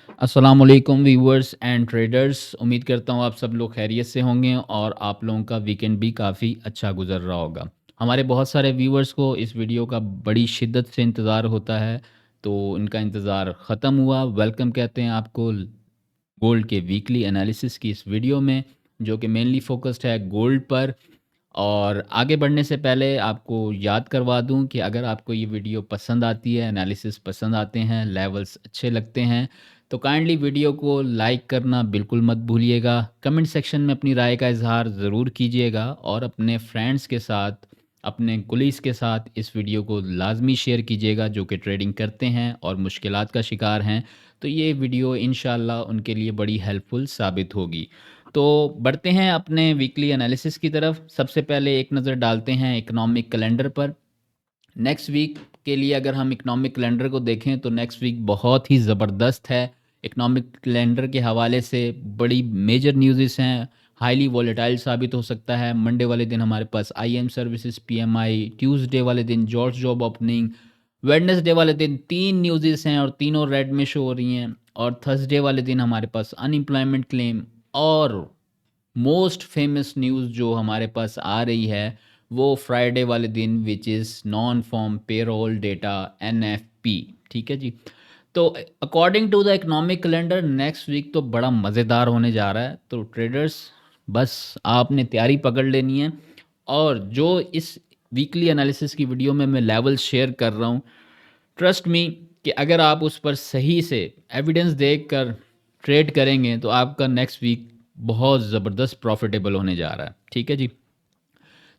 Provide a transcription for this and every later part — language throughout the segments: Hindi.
अस्सलाम वालेकुम व्यूअर्स एंड ट्रेडर्स। उम्मीद करता हूँ आप सब लोग खैरियत से होंगे और आप लोगों का वीकेंड भी काफ़ी अच्छा गुजर रहा होगा। हमारे बहुत सारे व्यूअर्स को इस वीडियो का बड़ी शिद्दत से इंतज़ार होता है, तो इनका इंतज़ार ख़त्म हुआ। वेलकम कहते हैं आपको गोल्ड के वीकली एनालिसिस की इस वीडियो में, जो कि मेनली फोकस्ड है गोल्ड पर। और आगे बढ़ने से पहले आपको याद करवा दूं कि अगर आपको ये वीडियो पसंद आती है, एनालिसिस पसंद आते हैं, लेवल्स अच्छे लगते हैं, तो काइंडली वीडियो को लाइक करना बिल्कुल मत भूलिएगा। कमेंट सेक्शन में अपनी राय का इजहार ज़रूर कीजिएगा और अपने फ्रेंड्स के साथ, अपने कुलीस के साथ इस वीडियो को लाजमी शेयर कीजिएगा जो कि ट्रेडिंग करते हैं और मुश्किलात का शिकार हैं। तो ये वीडियो इंशाल्लाह उनके लिए बड़ी हेल्पफुल साबित होगी। तो बढ़ते हैं अपने वीकली एनालिसिस की तरफ। सबसे पहले एक नज़र डालते हैं इकोनॉमिक कैलेंडर पर। नेक्स्ट वीक के लिए अगर हम इकोनॉमिक कैलेंडर को देखें तो नेक्स्ट वीक बहुत ही ज़बरदस्त है। इकोनॉमिक कैलेंडर के हवाले से बड़ी मेजर न्यूज़ हैं, हाईली वॉलेटाइल साबित हो सकता है। मंडे वाले दिन हमारे पास आईएम सर्विसेज पीएमआई, ट्यूसडे वाले दिन जॉर्ज जॉब ओपनिंग, वेडनेसडे वाले दिन 3 न्यूज़ेस हैं और तीनों रेड में शो हो रही हैं। और थर्सडे वाले दिन हमारे पास अनएम्प्लॉयमेंट क्लेम, और मोस्ट फेमस न्यूज़ जो हमारे पास आ रही है वो फ्राइडे वाले दिन, which is non farm payroll data NFP. ठीक है जी। तो according to the economic calendar next week तो बड़ा मज़ेदार होने जा रहा है। तो ट्रेडर्स, बस आपने तैयारी पकड़ लेनी है। और जो इस वीकली एनालिसिस की वीडियो में मैं लेवल शेयर कर रहा हूँ, ट्रस्ट मी कि अगर आप उस पर सही से एविडेंस देख कर ट्रेड करेंगे तो आपका नेक्स्ट वीक बहुत ज़बरदस्त प्रॉफिटेबल होने जा रहा है। ठीक है जी।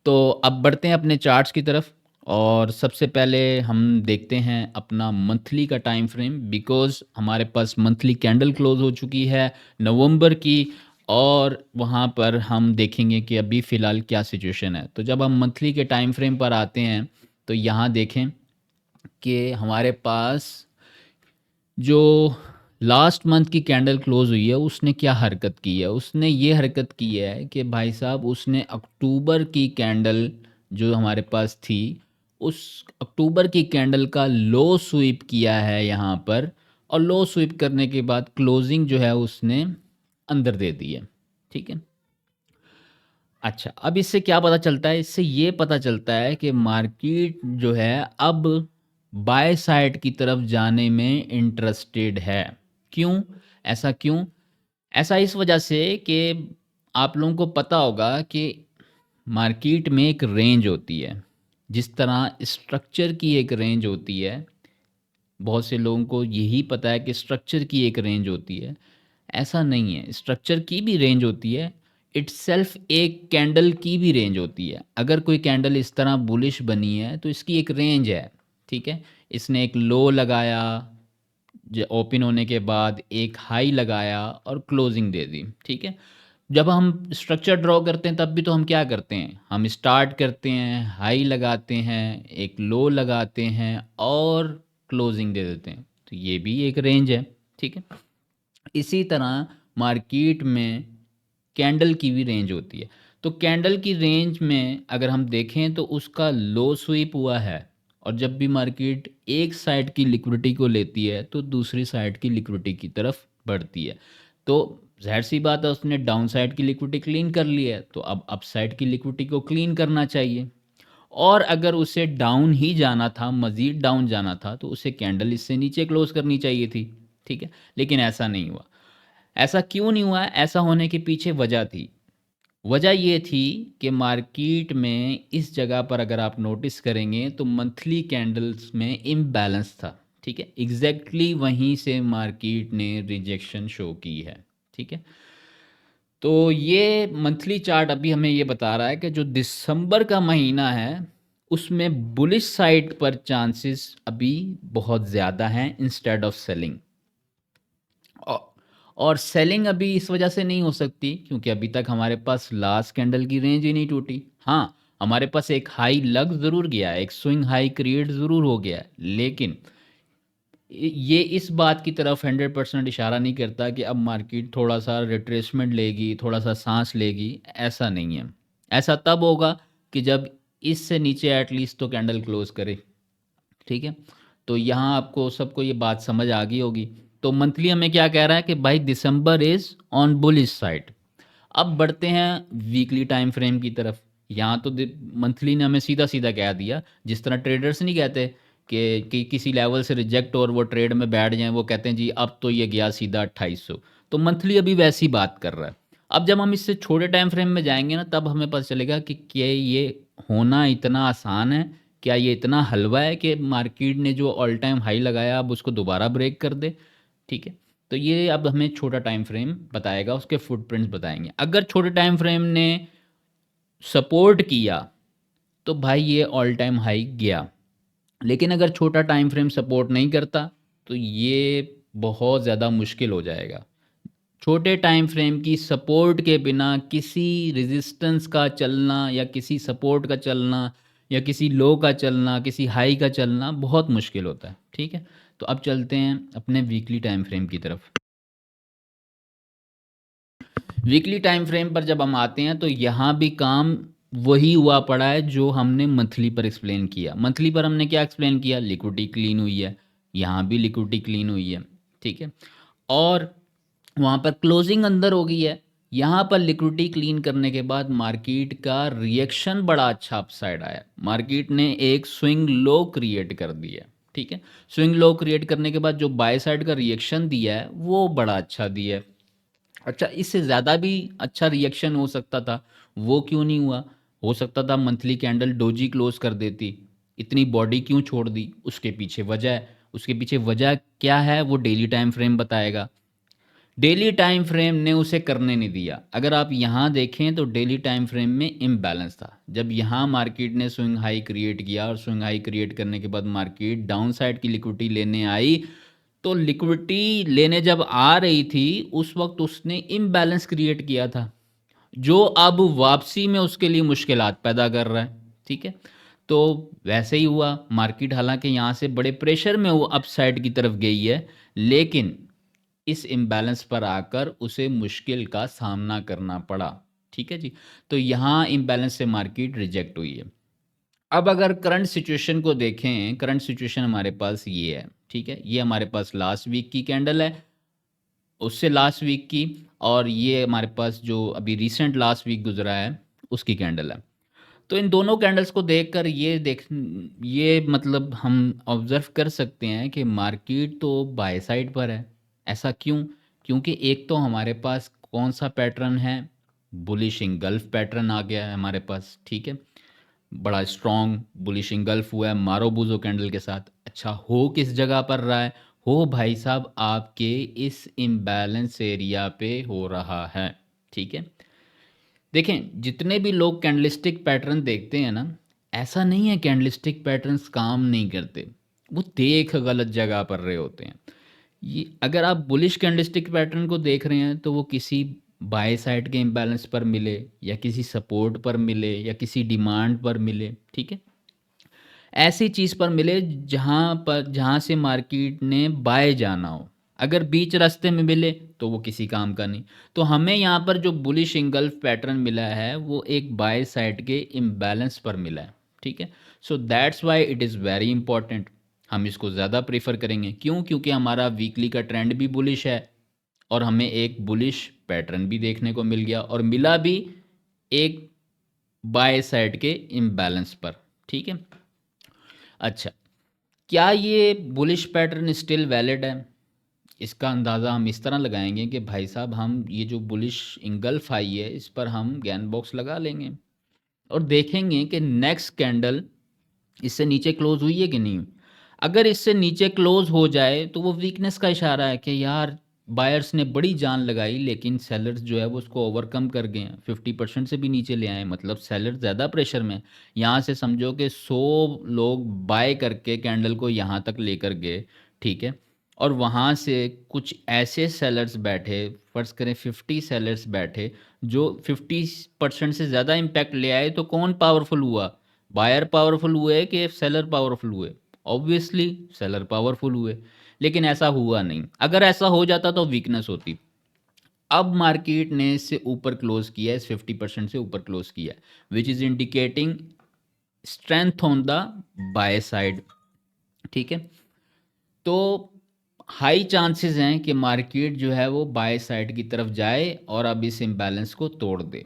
तो अब बढ़ते हैं अपने चार्ट्स की तरफ। और सबसे पहले हम देखते हैं अपना मंथली का टाइम फ्रेम, बिकॉज़ हमारे पास मंथली कैंडल क्लोज हो चुकी है नवंबर की। और वहाँ पर हम देखेंगे कि अभी फ़िलहाल क्या सिचुएशन है। तो जब हम मंथली के टाइम फ्रेम पर आते हैं तो यहाँ देखें कि हमारे पास जो लास्ट मंथ की कैंडल क्लोज हुई है उसने क्या हरकत की है। उसने ये हरकत की है कि भाई साहब उसने अक्टूबर की कैंडल जो हमारे पास थी, उस अक्टूबर की कैंडल का लो स्वीप किया है यहाँ पर। और लो स्वीप करने के बाद क्लोजिंग जो है उसने अंदर दे दी है। ठीक है। अच्छा, अब इससे क्या पता चलता है? इससे ये पता चलता है कि मार्केट जो है अब बाय साइड की तरफ जाने में इंटरेस्टेड है। क्यों? ऐसा क्यों? ऐसा इस वजह से कि आप लोगों को पता होगा कि मार्केट में एक रेंज होती है। जिस तरह स्ट्रक्चर की एक रेंज होती है, बहुत से लोगों को यही पता है कि स्ट्रक्चर की एक रेंज होती है। ऐसा नहीं है, स्ट्रक्चर की भी रेंज होती है, इटसेल्फ एक कैंडल की भी रेंज होती है। अगर कोई कैंडल इस तरह बुलिश बनी है तो इसकी एक रेंज है। ठीक है। इसने एक लो लगाया, ओपन होने के बाद एक हाई लगाया और क्लोजिंग दे दी। ठीक है। जब हम स्ट्रक्चर ड्रॉ करते हैं तब भी तो हम क्या करते हैं, हम स्टार्ट करते हैं, हाई लगाते हैं, एक लो लगाते हैं और क्लोजिंग दे देते हैं। तो ये भी एक रेंज है। ठीक है। इसी तरह मार्केट में कैंडल की भी रेंज होती है। तो कैंडल की रेंज में अगर हम देखें तो उसका लो स्वीप हुआ है। और जब भी मार्केट एक साइड की लिक्विडिटी को लेती है तो दूसरी साइड की लिक्विडिटी की तरफ बढ़ती है। तो ज़ाहिर सी बात है, उसने डाउन साइड की लिक्विडिटी क्लीन कर ली है, तो अब अप साइड की लिक्विडिटी को क्लीन करना चाहिए। और अगर उसे डाउन ही जाना था, मज़ीद डाउन जाना था, तो उसे कैंडल इससे नीचे क्लोज करनी चाहिए थी। ठीक है। लेकिन ऐसा नहीं हुआ। ऐसा क्यों नहीं हुआ? ऐसा होने के पीछे वजह थी। वजह ये थी कि मार्केट में इस जगह पर अगर आप नोटिस करेंगे तो मंथली कैंडल्स में इम्बैलेंस था। ठीक है। एग्जैक्टली वहीं से मार्केट ने रिजेक्शन शो की है। ठीक है। तो ये मंथली चार्ट अभी हमें ये बता रहा है कि जो दिसंबर का महीना है उसमें बुलिश साइड पर चांसेस अभी बहुत ज़्यादा हैं इंस्टेड ऑफ सेलिंग। औ और सेलिंग अभी इस वजह से नहीं हो सकती क्योंकि अभी तक हमारे पास लास्ट कैंडल की रेंज ही नहीं टूटी। हाँ, हमारे पास एक हाई लग ज़रूर गया है, एक स्विंग हाई क्रिएट ज़रूर हो गया है, लेकिन ये इस बात की तरफ 100% इशारा नहीं करता कि अब मार्केट थोड़ा सा रिट्रेसमेंट लेगी, थोड़ा सा सांस लेगी। ऐसा नहीं है। ऐसा तब होगा कि जब इससे नीचे एटलीस्ट तो कैंडल क्लोज करे। ठीक है। तो यहाँ आपको सबको ये बात समझ आ गई होगी। तो मंथली हमें क्या कह रहा है कि भाई दिसंबर इज ऑन बुलिश साइड। अब बढ़ते हैं वीकली टाइम फ्रेम की तरफ। यहाँ तो मंथली ने हमें सीधा सीधा कह दिया, जिस तरह ट्रेडर्स नहीं कहते कि किसी लेवल से रिजेक्ट और वो ट्रेड में बैठ जाएं, वो कहते हैं जी अब तो ये गया सीधा 2800। तो मंथली अभी वैसी बात कर रहा है। अब जब हम इससे छोटे टाइम फ्रेम में जाएंगे ना, तब हमें पता चलेगा कि क्या ये होना इतना आसान है, क्या ये इतना हलवा है कि मार्केट ने जो ऑल टाइम हाई लगाया अब उसको दोबारा ब्रेक कर दे। ठीक है, तो ये अब हमें छोटा टाइम फ्रेम बताएगा, उसके फुटप्रिंट्स बताएंगे। अगर छोटे टाइम फ्रेम ने सपोर्ट किया तो भाई ये ऑल टाइम हाई गया, लेकिन अगर छोटा टाइम फ्रेम सपोर्ट नहीं करता तो ये बहुत ज़्यादा मुश्किल हो जाएगा। छोटे टाइम फ्रेम की सपोर्ट के बिना किसी रेजिस्टेंस का चलना या किसी सपोर्ट का चलना या किसी लो का चलना, किसी हाई का चलना बहुत मुश्किल होता है। ठीक है, तो अब चलते हैं अपने वीकली टाइम फ्रेम की तरफ। वीकली टाइम फ्रेम पर जब हम आते हैं तो यहाँ भी काम वही हुआ पड़ा है जो हमने मंथली पर एक्सप्लेन किया। मंथली पर हमने क्या एक्सप्लेन किया, लिक्विडिटी क्लीन हुई है, यहाँ भी लिक्विडिटी क्लीन हुई है। ठीक है, और वहाँ पर क्लोजिंग अंदर हो गई है। यहाँ पर लिक्विडिटी क्लीन करने के बाद मार्केट का रिएक्शन बड़ा अच्छा अपसाइड आया, मार्केट ने एक स्विंग लो क्रिएट कर दिया। ठीक है, स्विंग लो क्रिएट करने के बाद जो बाय साइड का रिएक्शन दिया है वो बड़ा अच्छा दिया है। अच्छा, इससे ज़्यादा भी अच्छा रिएक्शन हो सकता था, वो क्यों नहीं हुआ? हो सकता था मंथली कैंडल डोजी क्लोज कर देती, इतनी बॉडी क्यों छोड़ दी? उसके पीछे वजह है, उसके पीछे वजह क्या है वो डेली टाइम फ्रेम बताएगा। डेली टाइम फ्रेम ने उसे करने नहीं दिया। अगर आप यहाँ देखें तो डेली टाइम फ्रेम में इम्बैलेंस था। जब यहाँ मार्केट ने स्विंग हाई क्रिएट किया और स्विंग हाई क्रिएट करने के बाद मार्केट डाउन साइड की लिक्विडिटी लेने आई, तो लिक्विडिटी लेने जब आ रही थी उस वक्त उसने इम्बैलेंस क्रिएट किया था, जो अब वापसी में उसके लिए मुश्किलात पैदा कर रहा है। ठीक है, तो वैसे ही हुआ। मार्केट हालांकि यहाँ से बड़े प्रेशर में वो अपसाइड की तरफ गई है, लेकिन इस इम्बैलेंस पर आकर उसे मुश्किल का सामना करना पड़ा। ठीक है जी, तो यहाँ इम्बैलेंस से मार्केट रिजेक्ट हुई है। अब अगर करंट सिचुएशन को देखें, करंट सिचुएशन हमारे पास ये है। ठीक है, ये हमारे पास लास्ट वीक की कैंडल है, उससे लास्ट वीक की, और ये हमारे पास जो अभी रिसेंट लास्ट वीक गुजरा है उसकी कैंडल है। तो इन दोनों कैंडल्स को देखकर ये मतलब हम ऑब्जर्व कर सकते हैं कि मार्केट तो बाय साइड पर है। ऐसा क्यों? क्योंकि एक तो हमारे पास कौन सा पैटर्न है, बुलिश इंगल्फ पैटर्न आ गया है हमारे पास। ठीक है, बड़ा स्ट्रॉन्ग बुलिश इंगल्फ हुआ है मारोबूजो कैंडल के साथ। अच्छा, हो किस जगह पर रहा है? हो भाई साहब आपके इस इम्बैलेंस एरिया पे हो रहा है। ठीक है, देखें जितने भी लोग कैंडलिस्टिक पैटर्न देखते हैं ना, ऐसा नहीं है कैंडलिस्टिक पैटर्न्स काम नहीं करते, वो देख गलत जगह पर रहे होते हैं। ये अगर आप बुलिश कैंडलिस्टिक पैटर्न को देख रहे हैं तो वो किसी बाय साइड के इम्बैलेंस पर मिले या किसी सपोर्ट पर मिले या किसी डिमांड पर मिले। ठीक है, ऐसी चीज़ पर मिले जहाँ से मार्केट ने बाय जाना हो। अगर बीच रास्ते में मिले तो वो किसी काम का नहीं। तो हमें यहाँ पर जो बुलिश इंगल्फ पैटर्न मिला है वो एक बाय साइड के इम्बैलेंस पर मिला है। ठीक है, so that's why it is very important. हम इसको ज़्यादा प्रीफर करेंगे, क्यों? क्योंकि हमारा वीकली का ट्रेंड भी बुलिश है और हमें एक बुलिश पैटर्न भी देखने को मिल गया, और मिला भी एक बाय साइड के इम्बैलेंस पर। ठीक है, अच्छा, क्या ये बुलिश पैटर्न स्टिल वैलिड है? इसका अंदाज़ा हम इस तरह लगाएंगे कि भाई साहब हम ये जो बुलिश इंगल्फ आई है इस पर हम गैन बॉक्स लगा लेंगे और देखेंगे कि नेक्स्ट कैंडल इससे नीचे क्लोज हुई है कि नहीं। अगर इससे नीचे क्लोज हो जाए तो वो वीकनेस का इशारा है कि यार बायर्स ने बड़ी जान लगाई लेकिन सेलर्स जो है वो उसको ओवरकम कर गए हैं, 50% से भी नीचे ले आए, मतलब सेलर ज़्यादा प्रेशर में। यहाँ से समझो कि 100 लोग बाय करके कैंडल को यहाँ तक लेकर गए। ठीक है, और वहाँ से कुछ ऐसे सेलर्स बैठे, फर्ज करें 50 सेलर्स बैठे जो 50% से ज़्यादा इम्पैक्ट ले आए, तो कौन पावरफुल हुआ? बायर पावरफुल हुए कि सेलर पावरफुल हुए? ऑब्वियसली सेलर पावरफुल हुए, लेकिन ऐसा हुआ नहीं। अगर ऐसा हो जाता तो वीकनेस होती। अब मार्केट ने इससे ऊपर क्लोज किया है, इस 50% से ऊपर क्लोज किया है, which is indicating strength on the by side. ठीक है, तो हाई चांसेस हैं कि मार्केट जो है वो बाय साइड की तरफ जाए और अब इस इम्बैलेंस को तोड़ दे।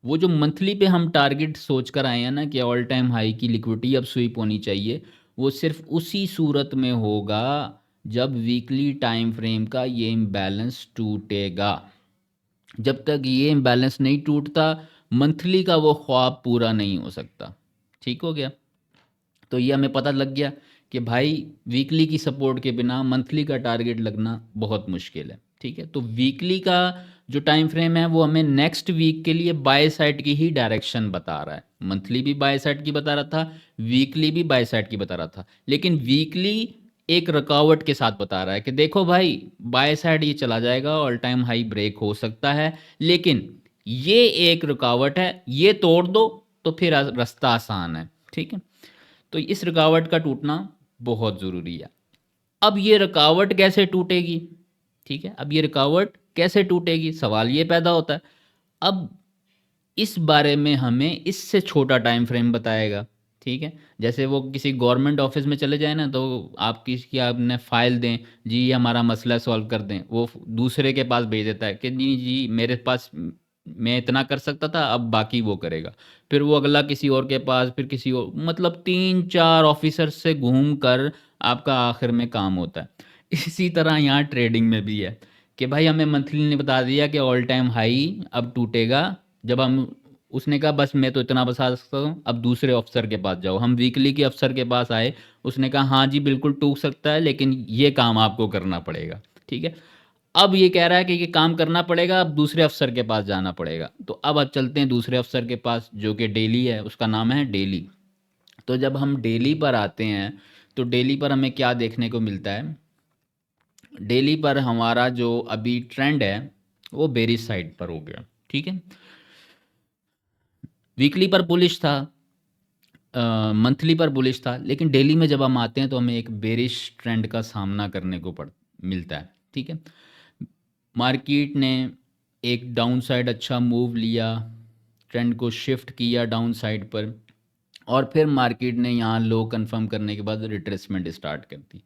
वो जो मंथली पे हम टारगेट सोच कर आए हैं ना कि ऑल टाइम हाई की लिक्विडिटी अब स्वीप होनी चाहिए, वो सिर्फ उसी सूरत में होगा जब वीकली टाइम फ्रेम का ये इम्बैलेंस टूटेगा। जब तक ये इम्बैलेंस नहीं टूटता, मंथली का वो ख्वाब पूरा नहीं हो सकता। ठीक हो गया? तो ये हमें पता लग गया कि भाई वीकली की सपोर्ट के बिना मंथली का टारगेट लगना बहुत मुश्किल है। ठीक है, तो वीकली का जो टाइम फ्रेम है वो हमें नेक्स्ट वीक के लिए बाय साइड की ही डायरेक्शन बता रहा है। मंथली भी बाय साइड की बता रहा था, वीकली भी बाय साइड की बता रहा था, लेकिन वीकली एक रुकावट के साथ बता रहा है कि देखो भाई, बाय साइड ये चला जाएगा, ऑल टाइम हाई ब्रेक हो सकता है, लेकिन ये एक रुकावट है, ये तोड़ दो तो फिर रास्ता आसान है। ठीक है, तो इस रुकावट का टूटना बहुत ज़रूरी है। अब ये रुकावट कैसे टूटेगी? ठीक है, अब ये रुकावट कैसे टूटेगी, सवाल ये पैदा होता है। अब इस बारे में हमें इससे छोटा टाइम फ्रेम बताएगा। ठीक है, जैसे वो किसी गवर्नमेंट ऑफिस में चले जाए ना, तो आप किसी आपने फाइल दें, जी ये हमारा मसला सॉल्व कर दें, वो दूसरे के पास भेज देता है कि जी जी मेरे पास, मैं इतना कर सकता था, अब बाकी वो करेगा। फिर वो अगला किसी और के पास, फिर किसी और, मतलब 3-4 ऑफिसर से घूम कर आपका आखिर में काम होता है। इसी तरह यहाँ ट्रेडिंग में भी है कि भाई हमें मंथली ने बता दिया कि ऑल टाइम हाई अब टूटेगा, जब हम, उसने कहा बस मैं तो इतना बता सकता हूँ, अब दूसरे अफसर के पास जाओ। हम वीकली के अफसर के पास आए, उसने कहा हाँ जी बिल्कुल टूट सकता है, लेकिन ये काम आपको करना पड़ेगा। ठीक है, अब ये कह रहा है कि ये काम करना पड़ेगा, अब दूसरे अफसर के पास जाना पड़ेगा। तो अब चलते हैं दूसरे अफसर के पास जो कि डेली है, उसका नाम है डेली। तो जब हम डेली पर आते हैं, तो डेली पर हमें क्या देखने को मिलता है? डेली पर हमारा जो अभी ट्रेंड है वो बेरिश साइड पर हो गया। ठीक है, वीकली पर बुलिश था, मंथली पर बुलिश था, लेकिन डेली में जब हम आते हैं तो हमें एक बेरिश ट्रेंड का सामना करने को पड़ मिलता है। ठीक है, मार्केट ने एक डाउन साइड अच्छा मूव लिया, ट्रेंड को शिफ्ट किया डाउन साइड पर, और फिर मार्केट ने यहाँ लो कंफर्म करने के बाद रिट्रेसमेंट स्टार्ट कर दी।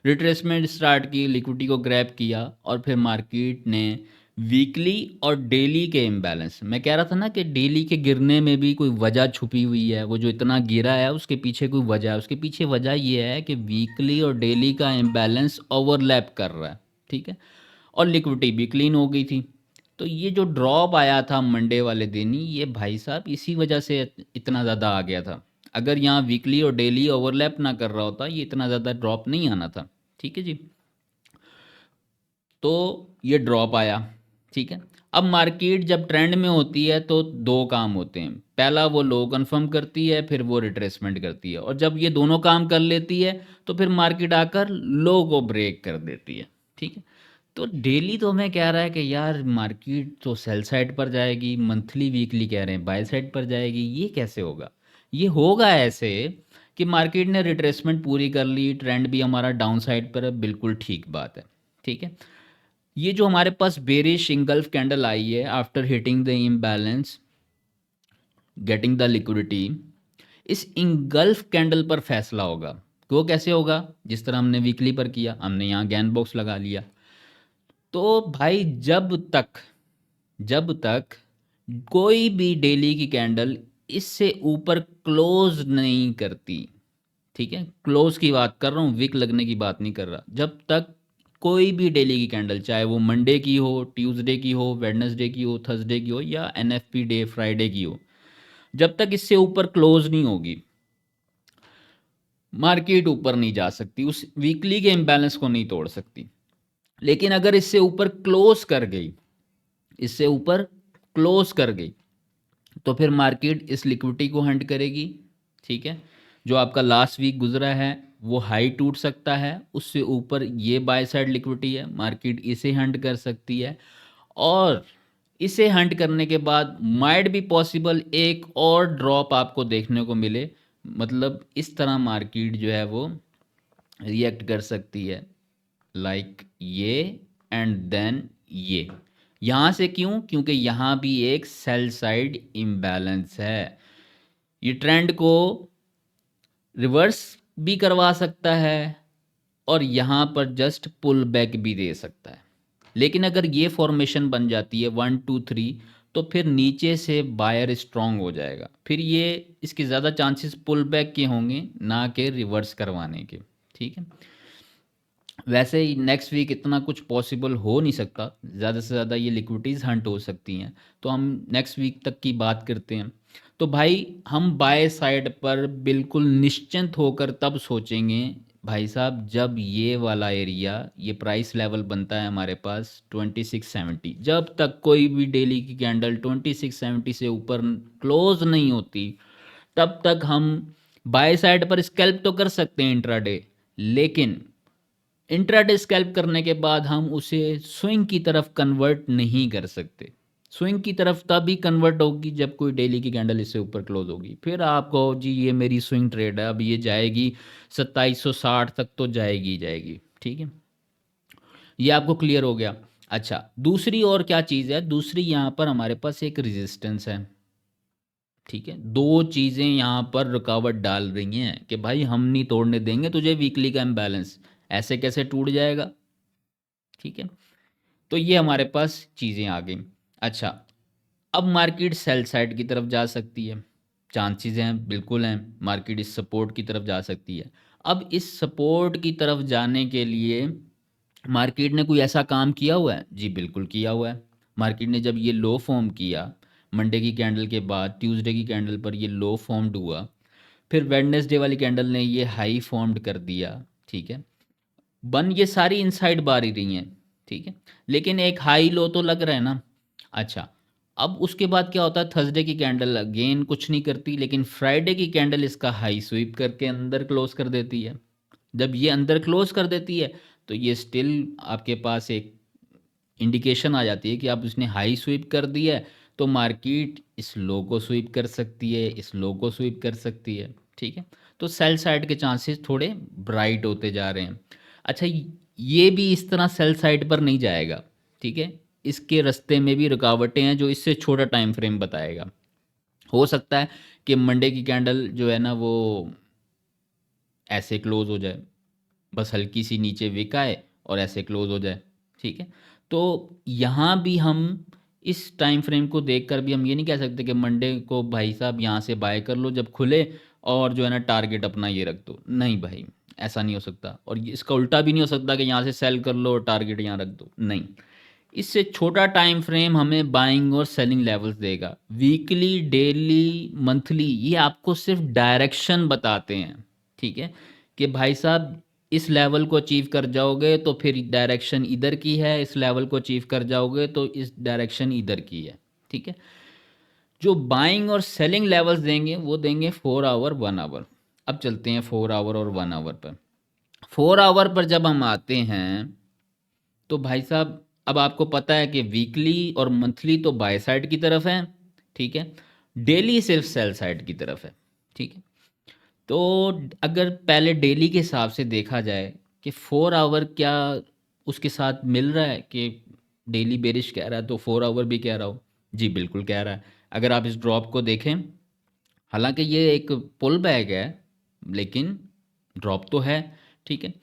रिट्रेसमेंट स्टार्ट की, लिक्विडिटी को ग्रैब किया, और फिर मार्केट ने वीकली और डेली के इम्बैलेंस, मैं कह रहा था ना कि डेली के गिरने में भी कोई वजह छुपी हुई है, वो जो इतना गिरा है उसके पीछे कोई वजह है। उसके पीछे वजह ये है कि वीकली और डेली का इम्बैलेंस ओवरलैप कर रहा है। ठीक है, और लिक्विडिटी भी क्लीन हो गई थी। तो ये जो ड्रॉप आया था मंडे वाले दिन ही, ये भाई साहब इसी वजह से इतना ज़्यादा आ गया था। अगर यहाँ वीकली और डेली ओवरलैप ना कर रहा होता, ये इतना ज़्यादा ड्रॉप नहीं आना था। ठीक है जी, तो ये ड्रॉप आया। ठीक है, अब मार्केट जब ट्रेंड में होती है तो दो काम होते हैं, पहला वो लो कंफर्म करती है, फिर वो रिट्रेसमेंट करती है, और जब ये दोनों काम कर लेती है तो फिर मार्केट आकर लो को ब्रेक कर देती है। ठीक है, तो डेली तो हमें कह रहा है कि यार मार्केट तो सेल साइड पर जाएगी, मंथली वीकली कह रहे हैं बाय साइड पर जाएगी, ये कैसे होगा? ये होगा ऐसे कि मार्केट ने रिट्रेसमेंट पूरी कर ली, ट्रेंड भी हमारा डाउन साइड पर है, बिल्कुल ठीक बात है। ठीक है, ये जो हमारे पास बेरिश इंगल्फ कैंडल आई है after hitting the imbalance getting the liquidity, इस इंगल्फ कैंडल पर फैसला होगा। वो कैसे होगा? जिस तरह हमने वीकली पर किया, हमने यहाँ गैन बॉक्स लगा लिया। तो भाई जब तक कोई भी डेली की कैंडल इससे ऊपर क्लोज नहीं करती, ठीक है, क्लोज की बात कर रहा हूँ, विक लगने की बात नहीं कर रहा, जब तक कोई भी डेली की कैंडल, चाहे वो मंडे की हो, ट्यूसडे की हो, वेडनेसडे की हो, थर्सडे की हो, या एनएफपी डे फ्राइडे की हो, जब तक इससे ऊपर क्लोज नहीं होगी, मार्केट ऊपर नहीं जा सकती, उस वीकली के इम्बैलेंस को नहीं तोड़ सकती। लेकिन अगर इससे ऊपर क्लोज कर गई, इससे ऊपर क्लोज कर गई, तो फिर मार्केट इस लिक्विडिटी को हंट करेगी। ठीक है, जो आपका लास्ट वीक गुजरा है वो हाई टूट सकता है, उससे ऊपर ये बाय साइड लिक्विडिटी है, मार्केट इसे हंट कर सकती है, और इसे हंट करने के बाद माइट भी पॉसिबल एक और ड्रॉप आपको देखने को मिले। मतलब इस तरह मार्केट जो है वो रिएक्ट कर सकती है, लाइक ये, एंड देन ये। यहाँ से क्यों? क्योंकि यहाँ भी एक सेल साइड इम्बैलेंस है। ये ट्रेंड को रिवर्स भी करवा सकता है, और यहाँ पर जस्ट पुल बैक भी दे सकता है। लेकिन अगर ये फॉर्मेशन बन जाती है 1 2 3, तो फिर नीचे से बायर स्ट्रांग हो जाएगा, फिर ये इसके ज़्यादा चांसेस पुल बैक के होंगे ना कि रिवर्स करवाने के। ठीक है, वैसे ही नेक्स्ट वीक इतना कुछ पॉसिबल हो नहीं सकता, ज़्यादा से ज़्यादा ये लिक्विडिटीज़ हंट हो सकती हैं, तो हम नेक्स्ट वीक तक की बात करते हैं। तो भाई हम बाय साइड पर बिल्कुल निश्चिंत होकर तब सोचेंगे भाई साहब, जब ये वाला एरिया, ये प्राइस लेवल बनता है हमारे पास 2670। जब तक कोई भी डेली की कैंडल 2670 से ऊपर क्लोज नहीं होती, तब तक हम बाय साइड पर स्कैल्प तो कर सकते हैं इंट्राडे, लेकिन इंट्राडे स्कैल्प करने के बाद हम उसे स्विंग की तरफ कन्वर्ट नहीं कर सकते। स्विंग की तरफ तभी कन्वर्ट होगी जब कोई डेली की कैंडल इससे ऊपर क्लोज होगी, फिर आप कहो जी ये मेरी स्विंग ट्रेड है, अब ये जाएगी 2760 तक, तो जाएगी ही जाएगी। ठीक है, ये आपको क्लियर हो गया। अच्छा, दूसरी और क्या चीज़ है, दूसरी यहाँ पर हमारे पास एक रेजिस्टेंस है। ठीक है, दो चीज़ें यहाँ पर रुकावट डाल रही हैं कि भाई हम नहीं तोड़ने देंगे तुझे वीकली का इम्बैलेंस, ऐसे कैसे टूट जाएगा। ठीक है, तो ये हमारे पास चीज़ें आ गई। अच्छा, अब मार्केट सेल साइड की तरफ जा सकती है, चांसेस हैं, बिल्कुल हैं, मार्केट इस सपोर्ट की तरफ जा सकती है। अब इस सपोर्ट की तरफ जाने के लिए मार्केट ने कोई ऐसा काम किया हुआ है? जी बिल्कुल किया हुआ है। मार्केट ने जब ये लो फॉर्म किया मंडे की कैंडल के बाद, ट्यूसडे की कैंडल पर ये लो फॉर्म्ड हुआ, फिर वेडनेसडे वाली कैंडल ने ये हाई फॉर्म्ड कर दिया। ठीक है, बन ये सारी इनसाइड बार ही रही हैं। ठीक है, लेकिन एक हाई लो तो लग रहा है ना। अच्छा, अब उसके बाद क्या होता है, थर्सडे की कैंडल अगेन कुछ नहीं करती, लेकिन फ्राइडे की कैंडल इसका हाई स्वीप करके अंदर क्लोज कर देती है। जब ये अंदर क्लोज कर देती है तो ये स्टिल आपके पास एक इंडिकेशन आ जाती है कि आप उसने हाई स्वीप कर दिया है, तो मार्केट इस लो को स्वीप कर सकती है, इस लो को स्वीप कर सकती है। ठीक है, तो सेल साइड के चांसेस थोड़े ब्राइट होते जा रहे हैं। अच्छा, ये भी इस तरह सेल साइड पर नहीं जाएगा। ठीक है, इसके रास्ते में भी रुकावटें हैं जो इससे छोटा टाइम फ्रेम बताएगा। हो सकता है कि मंडे की कैंडल जो है ना वो ऐसे क्लोज हो जाए, बस हल्की सी नीचे विक आए और ऐसे क्लोज हो जाए। ठीक है, तो यहाँ भी हम इस टाइम फ्रेम को देखकर भी हम ये नहीं कह सकते कि मंडे को भाई साहब यहाँ से बाय कर लो जब खुले, और जो है ना टारगेट अपना ये रख दो। नहीं भाई, ऐसा नहीं हो सकता, और इसका उल्टा भी नहीं हो सकता कि यहाँ से सेल कर लो और टारगेट यहाँ रख दो। नहीं, इससे छोटा टाइम फ्रेम हमें बाइंग और सेलिंग लेवल्स देगा। वीकली, डेली, मंथली, ये आपको सिर्फ डायरेक्शन बताते हैं। ठीक है, कि भाई साहब इस लेवल को अचीव कर जाओगे तो फिर डायरेक्शन इधर की है, इस लेवल को अचीव कर जाओगे तो इस डायरेक्शन इधर की है। ठीक है, जो बाइंग और सेलिंग लेवल्स देंगे वो देंगे 4 आवर 1 आवर। अब चलते हैं 4 आवर और 1 आवर पर। 4 आवर पर जब हम आते हैं तो भाई साहब अब आपको पता है कि वीकली और मंथली तो बाय साइड की तरफ है। ठीक है, डेली सिर्फ सेल साइड की तरफ है। ठीक है, तो अगर पहले डेली के हिसाब से देखा जाए कि 4 आवर क्या उसके साथ मिल रहा है कि डेली बेरिश कह रहा है तो 4 आवर भी कह रहा हो। जी बिल्कुल कह रहा है। अगर आप इस ड्रॉप को देखें, हालांकि ये एक पुल बैक है लेकिन ड्रॉप तो है। ठीक है,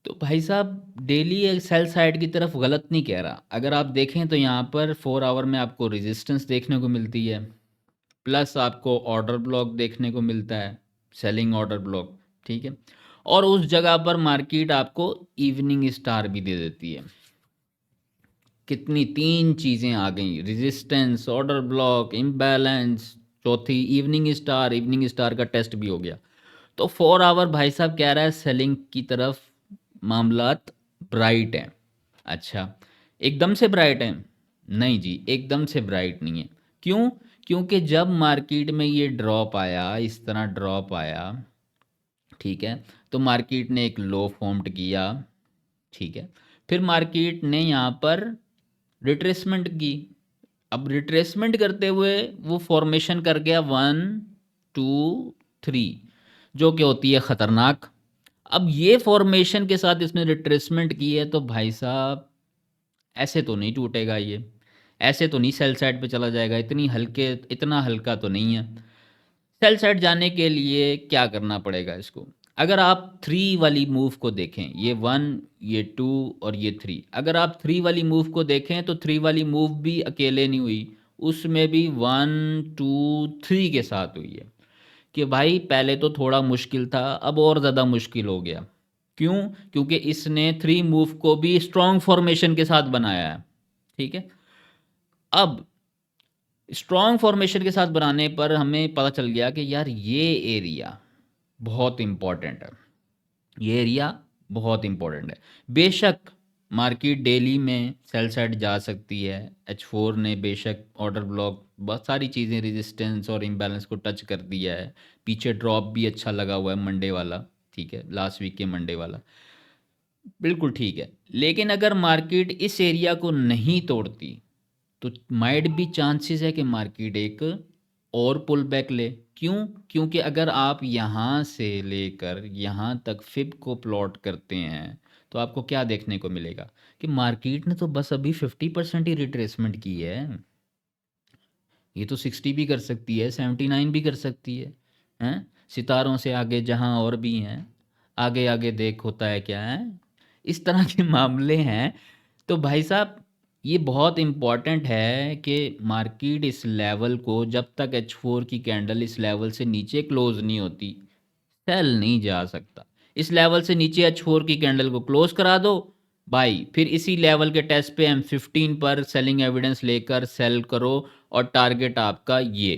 तो भाई साहब डेली एक सेल साइड की तरफ गलत नहीं कह रहा। अगर आप देखें तो यहाँ पर 4 आवर में आपको रेजिस्टेंस देखने को मिलती है, प्लस आपको ऑर्डर ब्लॉक देखने को मिलता है, सेलिंग ऑर्डर ब्लॉक। ठीक है, और उस जगह पर मार्केट आपको इवनिंग स्टार भी दे देती है। कितनी तीन चीज़ें आ गई, रेजिस्टेंस, ऑर्डर ब्लॉक, इम्बैलेंस, चौथी इवनिंग स्टार। इवनिंग स्टार का टेस्ट भी हो गया। तो 4 आवर भाई साहब कह रहा है सेलिंग की तरफ मामलात ब्राइट हैं। अच्छा, एकदम से ब्राइट हैं? नहीं जी, एकदम से ब्राइट नहीं है। क्यों? क्योंकि जब मार्केट में ये ड्रॉप आया, इस तरह ड्रॉप आया, ठीक है, तो मार्केट ने एक लो फॉर्म्ड किया। ठीक है, फिर मार्केट ने यहाँ पर रिट्रेसमेंट की। अब रिट्रेसमेंट करते हुए वो फॉर्मेशन कर गया 1 2 3, जो कि होती है ख़तरनाक। अब ये फॉर्मेशन के साथ इसने रिट्रेसमेंट की है, तो भाई साहब ऐसे तो नहीं टूटेगा ये, ऐसे तो नहीं सेल साइड पे चला जाएगा, इतना हल्का तो नहीं है। सेल साइड जाने के लिए क्या करना पड़ेगा इसको? अगर आप 3 वाली मूव को देखें, ये 1, ये 2 और ये 3, अगर आप 3 वाली मूव को देखें तो 3 वाली मूव भी अकेले नहीं हुई, उसमें भी 1, 2, 3 के साथ हुई है। कि भाई पहले तो थोड़ा मुश्किल था, अब और ज़्यादा मुश्किल हो गया। क्यों? क्योंकि इसने 3 मूव को भी स्ट्रॉन्ग फॉर्मेशन के साथ बनाया है। ठीक है, अब स्ट्रॉन्ग फॉर्मेशन के साथ बनाने पर हमें पता चल गया कि यार ये एरिया बहुत इंपॉर्टेंट है, ये एरिया बहुत इंपॉर्टेंट है। बेशक मार्केट डेली में सेल साइड जा सकती है, H4 ने बेशक ऑर्डर ब्लॉक बहुत सारी चीज़ें रेजिस्टेंस और इम्बैलेंस को टच कर दिया है, पीछे ड्रॉप भी अच्छा लगा हुआ है मंडे वाला, ठीक है, लास्ट वीक के मंडे वाला, बिल्कुल ठीक है। लेकिन अगर मार्केट इस एरिया को नहीं तोड़ती तो माइट भी चांसेस है कि मार्केट एक और पुल बैक ले। क्यों? क्योंकि अगर आप यहाँ से लेकर यहाँ तक फिब को प्लॉट करते हैं तो आपको क्या देखने को मिलेगा कि मार्केट ने तो बस अभी 50% ही रिट्रेसमेंट की है। ये तो 60 भी कर सकती है, 79 भी कर सकती है, हैं? सितारों से आगे जहाँ और भी हैं, आगे आगे देख होता है क्या है, इस तरह के मामले हैं। तो भाई साहब ये बहुत इम्पॉर्टेंट है कि मार्केट इस लेवल को, जब तक H4 की कैंडल इस लेवल से नीचे क्लोज नहीं होती, सेल नहीं जा सकता। इस लेवल से नीचे H4 की कैंडल को क्लोज करा दो भाई, फिर इसी लेवल के टेस्ट पे M15 पर सेलिंग एविडेंस लेकर सेल करो, और टारगेट आपका ये,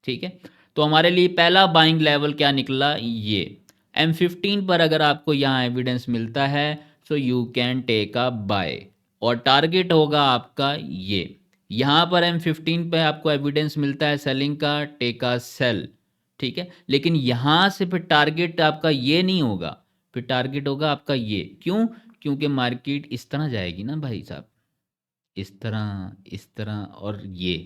ठीक है। तो हमारे लिए पहला बाइंग लेवल क्या निकला, ये M15 पर अगर आपको यहाँ एविडेंस मिलता है so you can take a buy, और टारगेट होगा आपका ये। यहाँ पर M15 पे आपको एविडेंस मिलता है सेलिंग का, टेक अ सेल, ठीक है। लेकिन यहाँ से फिर टारगेट आपका ये नहीं होगा, फिर टारगेट होगा आपका ये। क्यों? क्योंकि मार्केट इस तरह जाएगी ना भाई साहब, इस तरह, इस तरह और ये।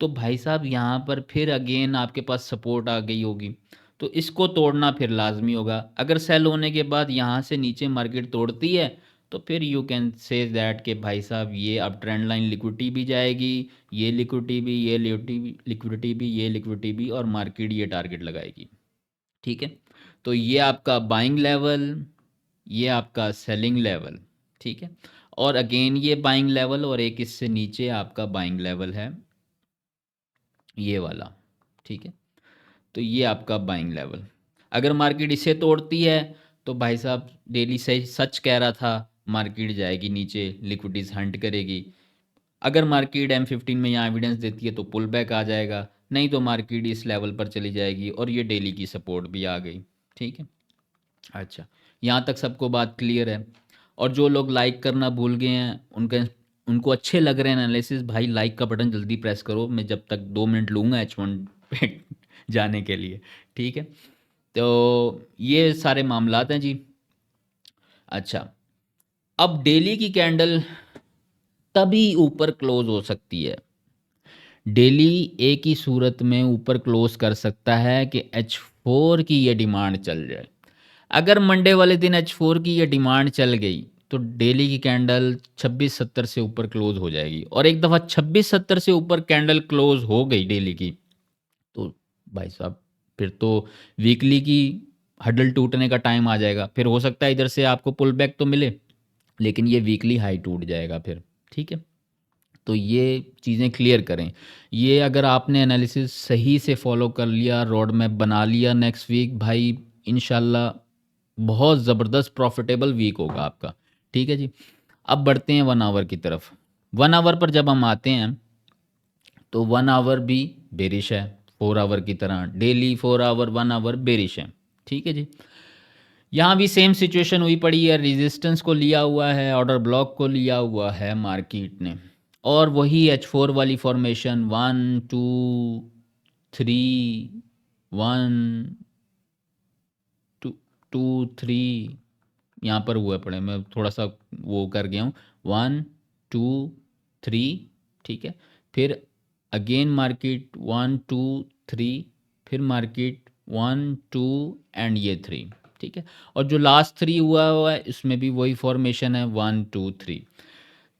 तो भाई साहब यहाँ पर फिर अगेन आपके पास सपोर्ट आ गई होगी, तो इसको तोड़ना फिर लाजमी होगा। अगर सेल होने के बाद यहाँ से नीचे मार्केट तोड़ती है तो फिर यू कैन से दैट कि भाई साहब ये अब ट्रेंड लाइन लिक्विडिटी भी जाएगी, ये लिक्विडिटी भी, ये लिक्विडिटी भी, ये लिक्विडिटी भी, और मार्केट ये टारगेट लगाएगी, ठीक है। तो ये आपका बाइंग लेवल, ये आपका सेलिंग लेवल, ठीक है। और अगेन ये बाइंग लेवल, और एक इससे नीचे आपका बाइंग लेवल है ये वाला, ठीक है। तो ये आपका बाइंग लेवल, अगर मार्केट इसे तोड़ती है तो भाई साहब डेली से सच कह रहा था, मार्केट जाएगी नीचे, लिक्विडिटीज हंट करेगी। अगर मार्केट M15 में यहाँ एविडेंस देती है तो पुल बैक आ जाएगा, नहीं तो मार्केट इस लेवल पर चली जाएगी, और ये डेली की सपोर्ट भी आ गई, ठीक है। अच्छा, यहाँ तक सबको बात क्लियर है? और जो लोग लाइक करना भूल गए हैं, उनको अच्छे लग रहे हैं एनालिसिस, भाई लाइक का बटन जल्दी प्रेस करो, मैं जब तक 2 मिनट लूँगा H1 पे जाने के लिए, ठीक है। तो ये सारे मामलात हैं जी। अच्छा, अब डेली की कैंडल तभी ऊपर क्लोज हो सकती है, डेली एक ही सूरत में ऊपर क्लोज कर सकता है कि H4 की ये डिमांड चल जाए। अगर मंडे वाले दिन H4 की ये डिमांड चल गई तो डेली की कैंडल 2670 से ऊपर क्लोज हो जाएगी, और एक दफ़ा 2670 से ऊपर कैंडल क्लोज हो गई डेली की तो भाई साहब फिर तो वीकली की हडल टूटने का टाइम आ जाएगा। फिर हो सकता है इधर से आपको पुल बैक तो मिले, लेकिन ये वीकली हाई टूट जाएगा फिर, ठीक है। तो ये चीज़ें क्लियर करें। ये अगर आपने एनालिसिस सही से फॉलो कर लिया, रोड मैप बना लिया, नेक्स्ट वीक भाई इंशाल्लाह बहुत ज़बरदस्त प्रॉफिटेबल वीक होगा आपका, ठीक है जी। अब बढ़ते हैं 1 आवर की तरफ। 1 आवर पर जब हम आते हैं तो 1 आवर भी बेरिश है, 4 आवर की तरह, डेली 4 आवर 1 आवर बेरिश है, ठीक है जी। यहाँ भी सेम सिचुएशन हुई पड़ी है, रेजिस्टेंस को लिया हुआ है, ऑर्डर ब्लॉक को लिया हुआ है मार्केट ने, और वही H4 वाली फॉर्मेशन 1 2 3 1 2 2 3 यहाँ पर हुए पड़े, मैं थोड़ा सा वो कर गया हूँ, 1 2 3, ठीक है। फिर अगेन मार्केट 1 2 3, फिर मार्केट 1 2 एंड ये 3, ठीक है। और जो लास्ट 3 हुआ है इसमें भी वही फॉर्मेशन है 1 2 3।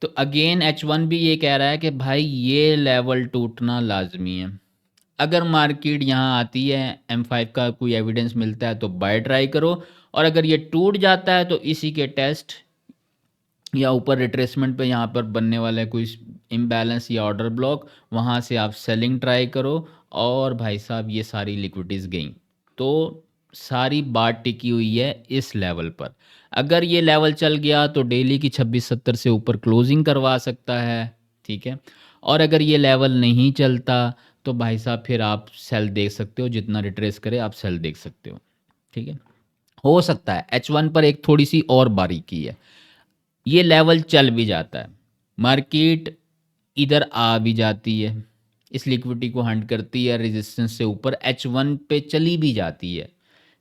तो अगेन H1 भी ये कह रहा है कि भाई ये लेवल टूटना लाजमी है। अगर मार्केट यहाँ आती है, M5 का कोई एविडेंस मिलता है तो बाय ट्राई करो, और अगर ये टूट जाता है तो इसी के टेस्ट या ऊपर रिट्रेसमेंट पे यहाँ पर बनने वाला है कोई इम्बैलेंस या ऑर्डर ब्लॉक, वहाँ से आप सेलिंग ट्राई करो। और भाई साहब ये सारी लिक्विडिटीज़ गई, तो सारी बात टिकी हुई है इस लेवल पर। अगर ये लेवल चल गया तो डेली की 2670 से ऊपर क्लोजिंग करवा सकता है, ठीक है। और अगर ये लेवल नहीं चलता तो भाई साहब फिर आप सेल देख सकते हो, जितना रिट्रेस करे आप सेल देख सकते हो, ठीक है। हो सकता है H1 पर एक थोड़ी सी और बारीकी है, ये लेवल चल भी जाता है, मार्केट इधर आ भी जाती है, इस लिक्विडिटी को हंट करती है, रेजिस्टेंस से ऊपर H1 पे चली भी जाती है,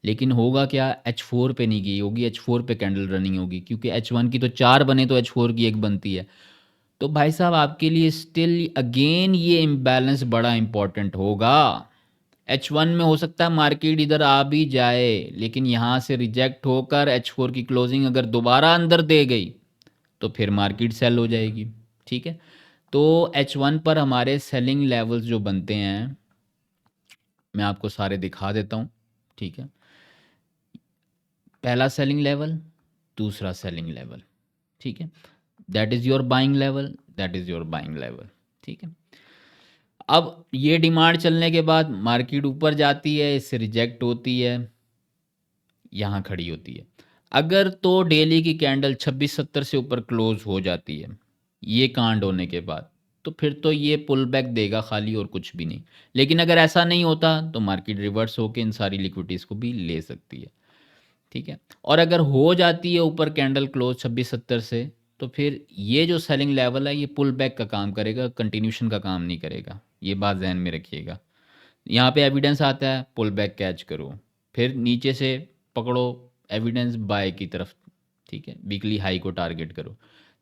लेकिन होगा क्या, H4 पे नहीं गई होगी, H4 पे कैंडल रनिंग होगी, क्योंकि H1 की तो 4 बने तो H4 की एक बनती है। तो भाई साहब आपके लिए स्टिल अगेन ये इम्बैलेंस बड़ा इंपॉर्टेंट होगा। H1 में हो सकता है मार्केट इधर आ भी जाए, लेकिन यहाँ से रिजेक्ट होकर H4 की क्लोजिंग अगर दोबारा अंदर दे गई तो फिर मार्केट सेल हो जाएगी, ठीक है। तो H1 पर हमारे सेलिंग लेवल्स जो बनते हैं, मैं आपको सारे दिखा देता हूँ, ठीक है। पहला सेलिंग लेवल, दूसरा सेलिंग लेवल, ठीक है। That is your buying level, that is your buying level, ठीक है। अब ये डिमांड चलने के बाद मार्केट ऊपर जाती है, इससे रिजेक्ट होती है, यहाँ खड़ी होती है। अगर तो डेली की कैंडल 2670 से ऊपर क्लोज हो जाती है ये कांड होने के बाद, तो फिर तो ये पुल बैक देगा खाली और कुछ भी नहीं। लेकिन अगर ऐसा नहीं होता तो मार्केट रिवर्स होकर इन सारी लिक्विडिटीज़ को भी ले सकती है, ठीक है। और अगर हो जाती है ऊपर कैंडल क्लोज 2670 से, तो फिर ये जो सेलिंग लेवल है ये पुल बैक का काम करेगा, कंटिन्यूशन का काम नहीं करेगा, ये बात जहन में रखिएगा। यहाँ पे एविडेंस आता है पुल बैक कैच करो, फिर नीचे से पकड़ो एविडेंस बाय की तरफ, ठीक है, वीकली हाई को टारगेट करो।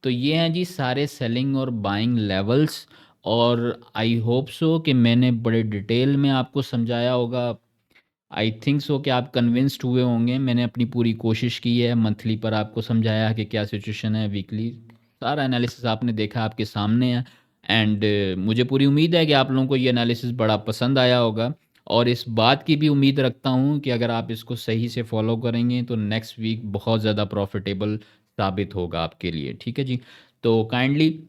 तो ये हैं जी सारे सेलिंग और बाइंग लेवल्स, और आई होप सो कि मैंने बड़े डिटेल में आपको समझाया होगा। आई थिंक सो कि आप कन्विंस्ड हुए होंगे, मैंने अपनी पूरी कोशिश की है, मंथली पर आपको समझाया कि क्या सिचुएशन है, वीकली सारा एनालिसिस आपने देखा, आपके सामने है। एंड मुझे पूरी उम्मीद है कि आप लोगों को ये एनालिसिस बड़ा पसंद आया होगा, और इस बात की भी उम्मीद रखता हूँ कि अगर आप इसको सही से फॉलो करेंगे तो नेक्स्ट वीक बहुत ज़्यादा प्रॉफिटेबल साबित होगा आपके लिए, ठीक है जी। तो काइंडली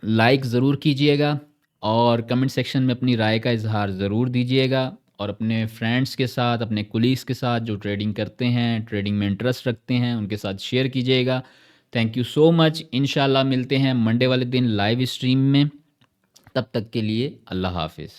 लाइक ज़रूर कीजिएगा, और कमेंट सेक्शन में अपनी राय का इजहार ज़रूर दीजिएगा, और अपने फ्रेंड्स के साथ, अपने कुलीग्स के साथ जो ट्रेडिंग करते हैं, ट्रेडिंग में इंटरेस्ट रखते हैं, उनके साथ शेयर कीजिएगा। Thank you so much. इंशाल्लाह मिलते हैं मंडे वाले दिन लाइव स्ट्रीम में, तब तक के लिए अल्लाह हाफिज़।